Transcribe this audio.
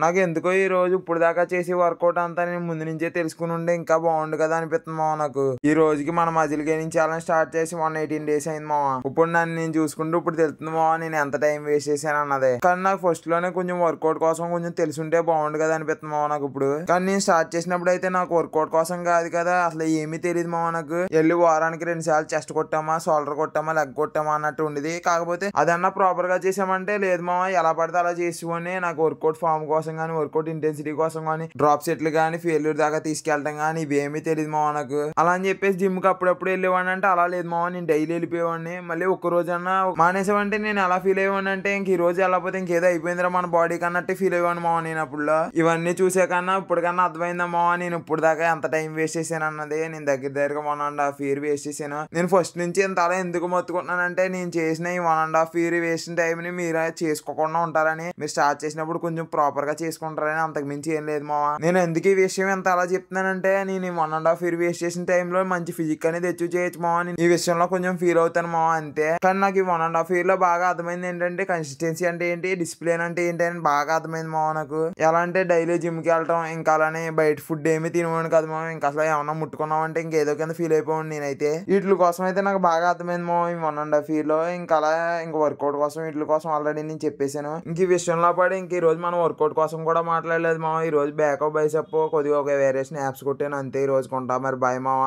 నాకు ఎందుకో ఈ రోజు ఇప్పుడు దాకా చేసి వర్కౌట్ అంతా నేను ముందు నుంచే తెలుసుకుని ఉంటే ఇంకా బాగుండు కదా అనిపిస్తుంది మామ నాకు. ఈ రోజుకి మన మజిల్ గెయినింగ్ ఛాలెంజ్ స్టార్ట్ చేసి 118 డేస్ అయింది మామ. ఇప్పుడు నన్ను నేను చూసుకుంటూ ఇప్పుడు తెలుస్తుంది మామ నేను ఎంత టైం వేస్ట్ చేశాను అన్నదే. కానీ నాకు ఫస్ట్ లోనే కొంచెం వర్కౌట్ కోసం కొంచెం తెలుసుంటే బాగుండు కదా అనిపిస్తుంది మామ నాకు ఇప్పుడు. కానీ నేను స్టార్ట్ చేసినప్పుడు అయితే నాకు వర్కౌట్ కోసం కాదు కదా, అసలు ఏమీ తెలియదు మామ నాకు. వెళ్ళి వారానికి 2 సార్లు చెస్ట్ కొట్టామా, షోల్డర్ కొట్టామా, లెగ్ కొట్టామా అన్నట్టు ఉండేది. కాకపోతే అదన్నా ప్రాపర్ గా చేసామంటే లేదు మామ, ఎలా పడితే అలా చేసుకొని నాకు వర్కౌట్ ఫామ్ కోసం కానీ, వర్కౌట్ ఇంటెన్సిటీ కోసం కానీ, డ్రాప్ సెట్లు కానీ, ఫెయిల్యూర్ దాకా తీసుకెళ్ళటం కానీ ఇవేమీ తెలియదు మామ నాకు. అలా అని చెప్పేసి జిమ్ కి అప్పుడప్పుడు వెళ్ళేవాడిని అంటే అలా లేదు మామ, నేను డైలీ వెళ్ళిపోయేవాడిని. మళ్ళీ ఒక్క రోజన్నా మానేసేవంటే నేను ఎలా ఫీల్ అయ్యేవాడిని అంటే ఇంక ఈ రోజు వెళ్ళకపోతే ఇంకేదో అయిపోయిందిరా మన బాడీకి అన్నట్టు ఫీల్ అయ్యేవాడిని మామ నేను అప్పుడులో. ఇవన్నీ చూసే కన్నా ఇప్పటికన్నా అర్థమైందా మామ నేను ఇప్పుడు దాకా ఎంత టైం వేస్ట్ చేశాను అన్నది. నేను దగ్గరగా 1.5 year వేస్ట్ చేశాను. నేను ఫస్ట్ నుంచి ఇంత అలా ఎందుకు మొత్తుకుంటున్నానంటే నేను చేసిన ఈ 1.5 year వేసిన టైం ని మీరు చేసుకోకుండా ఉంటారని, మీరు స్టార్ట్ చేసినప్పుడు కొంచెం ప్రాపర్ గా చేసుకుంటారని, అంతకు మించి ఏం లేదు మామ. నేను ఎందుకు ఈ విషయం ఎంత అలా చెప్తున్నానంటే నేను ఈ 1.5 year వేస్ట్ చేసిన టైంలో మంచి ఫిజిక్ అనేది అచీవ్ చేయొచ్చు మామ. నేను ఈ విషయంలో కొంచెం ఫీల్ అవుతాను మామ అంతే. కానీ నాకు ఈ 1.5 year లో బాగా అర్థమైంది ఏంటంటే కన్సిస్టెన్సీ అంటే ఏంటి, డిసిప్లిన్ అంటే ఏంటి అని బాగా అర్థమైంది మామ నాకు. ఎలా అంటే డైలీ జిమ్ కి వెళ్ళటం, ఇంకా అలానే బయట ఫుడ్ ఏమి తినవాడు కదా మామ. ఇంకా అసలు ఏమన్నా ముట్టుకున్నామంటే ఇంకేదో కింద ఫీల్ అయిపోయాను నేనైతే. వీటి కోసం అయితే నాకు బాగా అర్థమైంది మామ ఈ 1.5 year లో. ఇంకా అలా ఇంకా వర్కౌట్ కోసం వీటి కోసం ఆల్రెడీ నేను చెప్పేశాను. ఇంక ఈ విషయంలో పడి ఇంక ఈ రోజు మనం వర్కౌట్ కోసం కూడా మాట్లాడలేదు మామ. ఈ రోజు బ్యాకప్ బైసెప్ కొద్దిగా ఒక వేరియేషన్ యాప్స్ కొట్టాను అంతే. ఈ రోజు కొంటా మరి బాయ్ మామ.